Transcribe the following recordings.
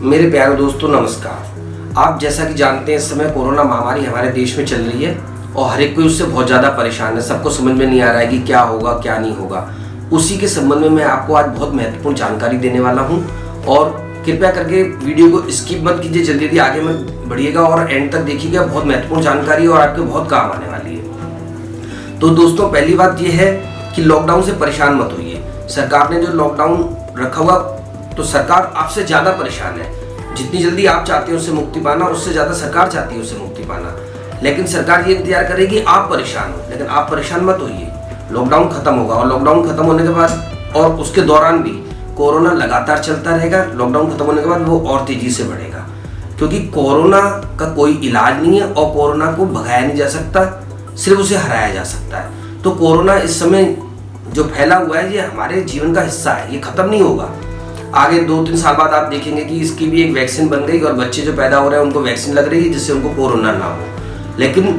मेरे प्यारे दोस्तों नमस्कार। आप जैसा कि जानते हैं इस समय कोरोना महामारी हमारे देश में चल रही है और हर एक कोई उससे बहुत ज़्यादा परेशान है। सबको समझ में नहीं आ रहा है कि क्या होगा क्या नहीं होगा। उसी के संबंध में मैं आपको आज बहुत महत्वपूर्ण जानकारी देने वाला हूं और कृपया करके वीडियो को स्किप मत कीजिए, जल्दी जल्दी आगे मत बढ़िएगा और एंड तक देखिएगा। बहुत महत्वपूर्ण जानकारी और आपके बहुत काम आने वाली है। तो दोस्तों पहली बात यह है कि लॉकडाउन से परेशान मत होइए। सरकार ने जो लॉकडाउन रखा हुआ तो सरकार आपसे ज़्यादा परेशान है। जितनी जल्दी आप चाहते हैं उससे मुक्ति पाना, उससे ज़्यादा सरकार चाहती है उससे मुक्ति पाना। लेकिन सरकार ये इंतजार करेगी आप परेशान हो, लेकिन आप परेशान मत होइए। लॉकडाउन खत्म होगा और लॉकडाउन खत्म होने के बाद और उसके दौरान भी कोरोना लगातार चलता रहेगा। लॉकडाउन खत्म होने के बाद वो और तेजी से बढ़ेगा, क्योंकि कोरोना का कोई इलाज नहीं है और कोरोना को भगाया नहीं जा सकता, सिर्फ उसे हराया जा सकता है। तो कोरोना इस समय जो फैला हुआ है ये हमारे जीवन का हिस्सा है, ये खत्म नहीं होगा। आगे 2-3 साल बाद आप देखेंगे कि इसकी भी एक वैक्सीन बन गई और बच्चे जो पैदा हो रहे हैं उनको वैक्सीन लग रही है जिससे उनको कोरोना ना हो। लेकिन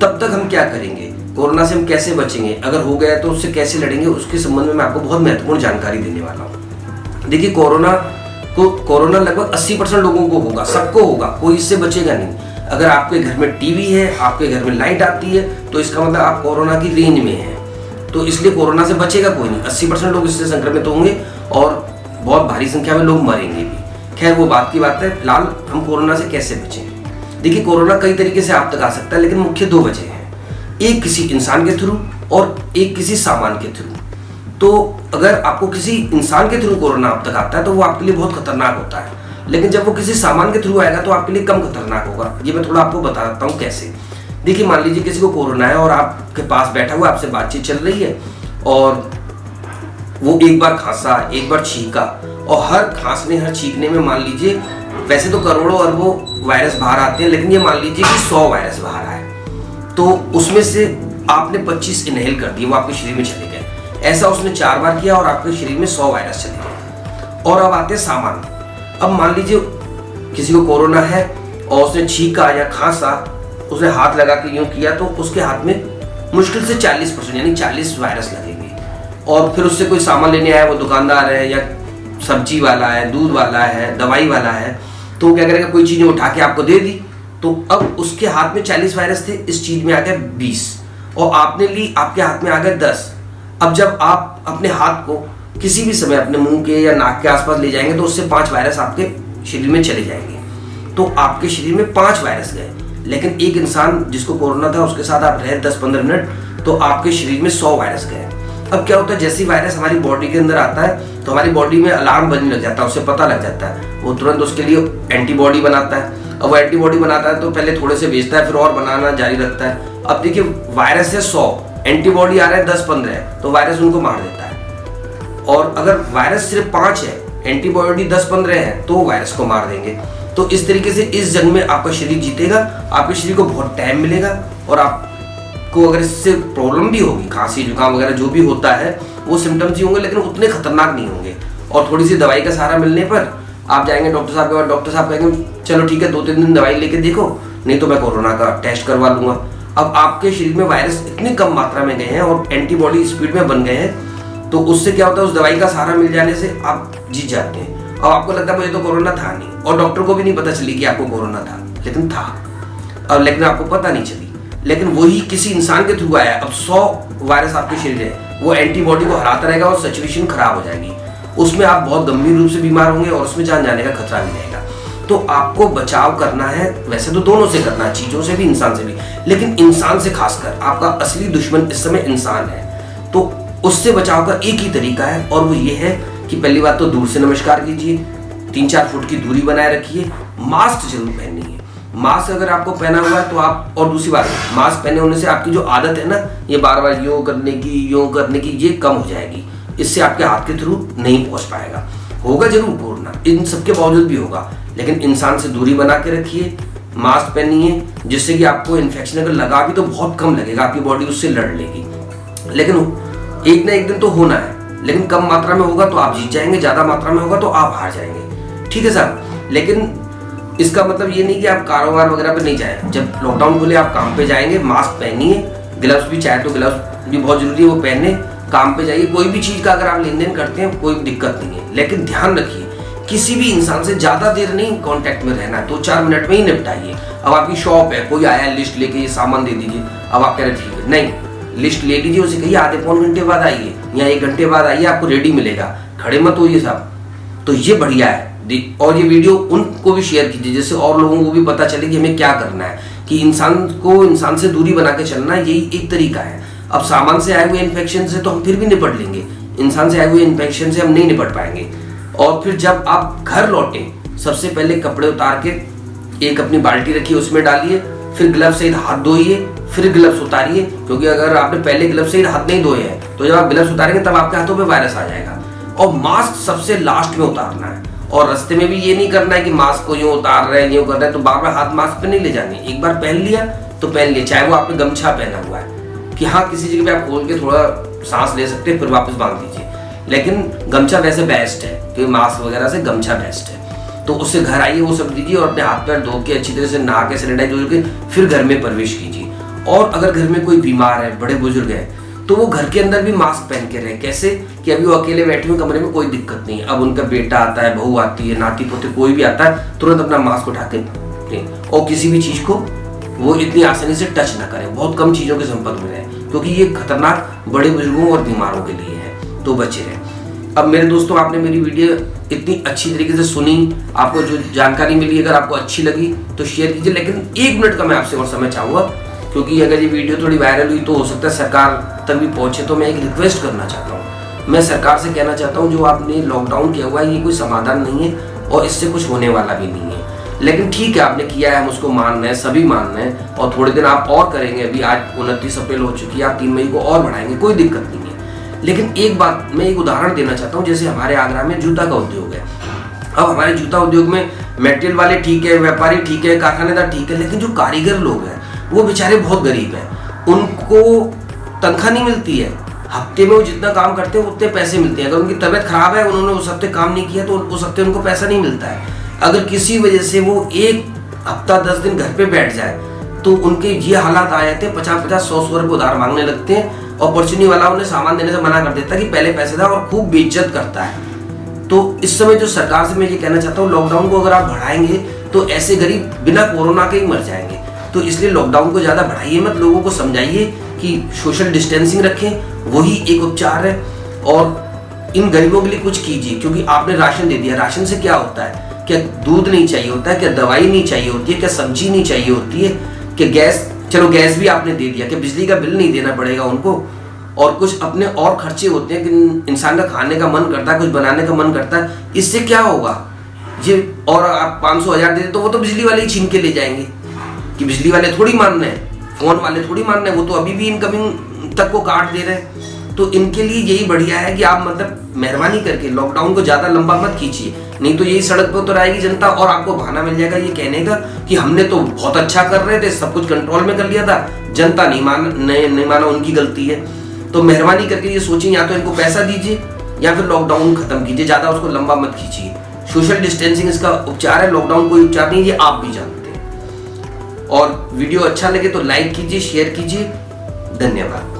तब तक हम क्या करेंगे, कोरोना से हम कैसे बचेंगे, अगर हो गया तो उससे कैसे लड़ेंगे, उसके संबंध में मैं आपको बहुत महत्वपूर्ण जानकारी देने वाला हूँ। देखिए कोरोना लगभग 80% लोगों को होगा, सबको होगा, कोई इससे बचेगा नहीं। अगर आपके घर में टीवी है, आपके घर में लाइट आती है तो इसका मतलब आप कोरोना की रेंज में हैं। तो इसलिए कोरोना से बचेगा कोई नहीं। 80% लोग इससे संक्रमित होंगे और बहुत भारी संख्या में लोग मरेंगे भी। खैर वो बात की बात है। फिलहाल हम कोरोना से कैसे बचें। देखिए कोरोना कई तरीके से आप तक आ सकता है, लेकिन मुख्य 2 वजह हैं। एक किसी इंसान के थ्रू और एक किसी सामान के थ्रू। तो अगर आपको किसी इंसान के थ्रू कोरोना आप तक आता है तो वो आपके लिए बहुत खतरनाक होता है, लेकिन जब वो किसी सामान के थ्रू आएगा तो आपके लिए कम खतरनाक होगा। ये मैं थोड़ा आपको बताता हूँ कैसे। देखिए मान लीजिए किसी को कोरोना है और आपके पास बैठा हुआ, आपसे बातचीत चल रही है और वो एक बार खांसा, एक बार छींका और हर खांसने हर छींकने में मान लीजिए वैसे तो करोड़ों अरबों वायरस बाहर आते हैं, लेकिन ये मान लीजिए कि 100 वायरस बाहर आए तो उसमें से आपने 25 इनहेल कर दिए, वो आपके शरीर में चले गए। ऐसा उसने 4 बार किया और आपके शरीर में 100 वायरस चले गए। और अब आते हैं सामान। अब मान लीजिए किसी को कोरोना है और उसने छींका या खांसा, उसने हाथ लगा के यूं किया तो उसके हाथ में मुश्किल से 40% यानी 40 वायरस लगेंगे। और फिर उससे कोई सामान लेने आया, वो दुकानदार है या सब्जी वाला है, दूध वाला है, दवाई वाला है, तो क्या करेगा, कोई चीज़ें उठा के आपको दे दी तो अब उसके हाथ में 40 वायरस थे, इस चीज़ में आ गया 20 और आपने ली, आपके हाथ में आ गए 10। अब जब आप अपने हाथ को किसी भी समय अपने मुंह के या नाक के आसपास ले जाएंगे तो उससे 5 वायरस आपके शरीर में चले जाएंगे। तो आपके शरीर में 5 वायरस गए। लेकिन एक इंसान जिसको कोरोना था उसके साथ आप रहे 10-15 मिनट तो आपके शरीर में 100 वायरस गए। अब क्या होता है, जैसे वायरस हमारी बॉडी के अंदर आता है तो हमारी बॉडी में अलार्म बजने लग जाता है, उसे पता लग जाता है, वो तुरंत उसके लिए एंटीबॉडी बनाता है। अब वो एंटीबॉडी बनाता है तो पहले थोड़े से बेचता है, फिर और बनाना जारी रखता है। अब देखिए वायरस है 100, एंटीबॉडी आ रहा है 10-15 तो वायरस उनको मार देता है। और अगर वायरस सिर्फ 5 है, एंटीबॉडी 10-15 है तो वायरस को मार देंगे। तो इस तरीके से इस जंग में आपका शरीर जीतेगा, आपके शरीर को बहुत टाइम मिलेगा और आपको अगर इससे प्रॉब्लम भी होगी, खांसी जुकाम वगैरह जो भी होता है वो सिम्टम्स ही होंगे, लेकिन उतने खतरनाक नहीं होंगे। और थोड़ी सी दवाई का सहारा मिलने पर आप जाएंगे डॉक्टर साहब के पास, डॉक्टर साहब कहेंगे चलो ठीक है 2-3 दिन दवाई लेके देखो, नहीं तो मैं कोरोना का टेस्ट करवा लूंगा। अब आपके शरीर में वायरस इतनी कम मात्रा में गए हैं और एंटीबॉडी स्पीड में बन गए हैं तो उससे क्या होता है, उस दवाई का सहारा मिल जाने से आप जीत जाते हैं। अब आपको लगता है मुझे तो कोरोना था नहीं और डॉक्टर को भी नहीं पता चली कि आपको कोरोना था, लेकिन था। अब लेकिन आपको पता नहीं चली, लेकिन वही किसी इंसान के थ्रू आया। अब 100 वायरस आपके शरीर है, वो एंटीबॉडी को हराता रहेगा और सिचुएशन खराब हो जाएगी। उसमें आप बहुत गंभीर रूप से बीमार होंगे और उसमें जान जाने का खतरा भी रहेगा। तो आपको बचाव करना है, वैसे तो दोनों से करना है, चीजों से भी इंसान से भी, लेकिन इंसान से खासकर आपका असली दुश्मन इस समय इंसान है। तो उससे बचाव का एक ही तरीका है और वो ये है कि पहली बात तो दूर से नमस्कार कीजिए, 3-4 फुट की दूरी बनाए रखिए, मास्क जरूर पहनिए। मास्क अगर आपको पहना हुआ है तो आप, और दूसरी बात मास्क पहने होने से आपकी जो आदत है ना ये बार बार योग करने की ये कम हो जाएगी। इससे आपके हाथ के थ्रू नहीं पहुंच पाएगा। होगा जरूर कोरोना, इन सबके बावजूद भी होगा, लेकिन इंसान से दूरी बना के रखिए, मास्क पहनिए, जिससे कि आपको इन्फेक्शन अगर लगा भी तो बहुत कम लगेगा, आपकी बॉडी उससे लड़ लेगी। लेकिन एक ना एक दिन तो होना है, लेकिन कम मात्रा में होगा तो आप जीत जाएंगे, ज्यादा मात्रा में होगा तो आप हार जाएंगे। ठीक है साहब, लेकिन इसका मतलब ये नहीं कि आप कारोबार वगैरह पे नहीं जाए। जब लॉकडाउन खुले आप काम पे जाएंगे, मास्क पहनिए, ग्लव्स भी चाहे तो ग्लव्स भी बहुत जरूरी है वो पहने, काम पे जाइए। कोई भी चीज का अगर आप लेन देन करते हैं कोई दिक्कत नहीं है, लेकिन ध्यान रखिए किसी भी इंसान से ज्यादा देर नहीं कांटेक्ट में रहना है, 2-4 मिनट में ही निपटाइए। अब आपकी शॉप है, कोई आया लिस्ट लेके ये सामान दे दीजिए, अब आप कह रहे ठीक है, नहीं लिस्ट ले लीजिए, उसे कहिए आधे पौन घंटे बाद आइए या 1 घंटे बाद आइए, आपको रेडी मिलेगा, खड़े मत होइए साहब। तो ये बढ़िया है। और ये वीडियो उनको भी शेयर कीजिए जिससे और लोगों को भी पता चले कि हमें क्या करना है, कि इंसान को इंसान से दूरी बना के चलना, यही एक तरीका है। अब सामान से आए हुए इन्फेक्शन से तो हम फिर भी निपट लेंगे, इंसान से आए हुए इन्फेक्शन से हम नहीं निपट पाएंगे। और फिर जब आप घर लौटें, सबसे पहले कपड़े उतार के एक अपनी बाल्टी रखिए, उसमें डालिए, फिर ग्लव्स से हाथ धोइए, फिर ग्लव्स उतारिए, क्योंकि अगर आपने पहले ग्लव्स से हाथ नहीं धोए हैं तो जब आप ग्लव्स उतारेंगे तब आपके हाथों पे वायरस आ जाएगा। और मास्क सबसे लास्ट में उतारना है, और रास्ते में भी ये नहीं करना है कि मास्क को यूं उतार रहे हैं यूं कर रहे हैं, तो बार बार हाथ मास्क पे नहीं ले जाने। एक बार पहन लिया तो पहन लिया, चाहे वो आपने गमछा पहना हुआ है कि हाँ किसी जगह पे आप खोल के थोड़ा सांस ले सकते हैं, फिर वापस बांध दीजिए, लेकिन गमछा वैसे बेस्ट है, क्योंकि मास्क वगैरह से गमछा बेस्ट है। तो उससे घर आइए, वो सब दीजिए और अपने हाथ पैर धो के अच्छी तरह से नहा के सैनिटाइज हो के फिर घर में प्रवेश कीजिए। और अगर घर में कोई बीमार है, बड़े बुजुर्ग है, तो वो घर के अंदर भी मास्क पहन के रहे। कैसे कि अभी वो अकेले बैठे हुए कमरे में, कोई दिक्कत नहीं है, अब उनका बेटा आता है, बहू आती है, नाती पोते कोई भी आता है, तुरंत अपना मास्क उठा के लें और किसी भी चीज को वो इतनी आसानी से टच ना करें, बहुत कम चीजों के संपर्क में रहें, क्योंकि ये खतरनाक बड़े बुजुर्गों और बीमारों के लिए है, तो बचे रहें। अब मेरे दोस्तों, आपने मेरी वीडियो इतनी अच्छी तरीके से सुनी, आपको जो जानकारी मिली अगर आपको अच्छी लगी तो शेयर कीजिए, लेकिन 1 मिनट का मैं आपसे और समय चाहूँगा, क्योंकि अगर ये वीडियो थोड़ी वायरल हुई तो हो सकता है सरकार तक भी पहुँचे। तो मैं एक रिक्वेस्ट करना चाहता हूँ, मैं सरकार से कहना चाहता हूँ, जो आपने लॉकडाउन किया हुआ है ये कोई समाधान नहीं है और इससे कुछ होने वाला भी नहीं है, लेकिन ठीक है आपने किया है, हम उसको मान रहे हैं, सभी मान रहे हैं, और थोड़े दिन आप और करेंगे। अभी आज 29 अप्रैल हो चुकी है, आप 3 मई को और बढ़ाएंगे, कोई दिक्कत नहीं है। लेकिन एक बात मैं एक उदाहरण देना चाहता हूँ, जैसे हमारे आगरा में जूता का उद्योग है। अब हमारे जूता उद्योग में मेटेरियल वाले ठीक है, व्यापारी ठीक है, कारखानेदार ठीक है, लेकिन जो कारीगर लोग हैं वो बेचारे बहुत गरीब हैं, उनको तनख्वाह नहीं मिलती है। हफ्ते में वो जितना काम करते हैं उतने पैसे मिलते हैं। अगर उनकी तबीयत खराब है, उन्होंने उस हफ्ते काम नहीं किया तो उस हफ्ते उनको पैसा नहीं मिलता है। अगर किसी वजह से वो 1 हफ्ता 10 दिन घर पे बैठ जाए तो उनके ये हालात आ जाते हैं, 50-50, 100-100 रुपये उधार मांगने लगते हैं, और परचूनी वाला उन्हें सामान देने से मना कर देता है कि पहले पैसे दो, और खूब बेइज्जत करता है। तो इस समय जो सरकार से मैं ये कहना चाहता हूँ, लॉकडाउन को अगर आप बढ़ाएंगे तो ऐसे गरीब बिना कोरोना के ही मर जाएंगे। तो इसलिए लॉकडाउन को ज़्यादा बढ़ाइए मत, लोगों को समझाइए कि सोशल डिस्टेंसिंग रखें, वही एक उपचार है, और इन गरीबों के लिए कुछ कीजिए। क्योंकि आपने राशन दे दिया, राशन से क्या होता है? क्या दूध नहीं चाहिए होता है? क्या दवाई नहीं चाहिए होती है? क्या सब्जी नहीं चाहिए होती है? क्या गैस, चलो गैस भी आपने दे दिया, क्या बिजली का बिल नहीं देना पड़ेगा उनको? और कुछ अपने और खर्चे होते हैं कि इंसान का खाने का मन करता है, कुछ बनाने का मन करता है, इससे क्या होगा ये? और आप 500-1000 दे दे तो वो तो बिजली वाले ही छीन के ले जाएंगे, कि बिजली वाले थोड़ी मान रहे हैं, फोन वाले थोड़ी मान रहे हैं, वो तो अभी भी इनकमिंग तक को काट दे रहे हैं। तो इनके लिए यही बढ़िया है कि आप मतलब मेहरबानी करके लॉकडाउन को ज्यादा लंबा मत खींचिए, नहीं तो यही सड़क पर उतर आएगी जनता और आपको बहाना मिल जाएगा ये कहने का कि हमने तो बहुत अच्छा कर रहे थे, सब कुछ कंट्रोल में कर लिया था, जनता नहीं माना, उनकी गलती है। तो मेहरबानी करके ये सोचिए, या तो इनको पैसा दीजिए या फिर लॉकडाउन खत्म कीजिए, ज्यादा उसको लंबा मत खींचिए। सोशल डिस्टेंसिंग इसका उपचार है, लॉकडाउन कोई उपचार नहीं, ये आप भी जानते हैं। और वीडियो अच्छा लगे तो लाइक कीजिए, शेयर कीजिए। धन्यवाद।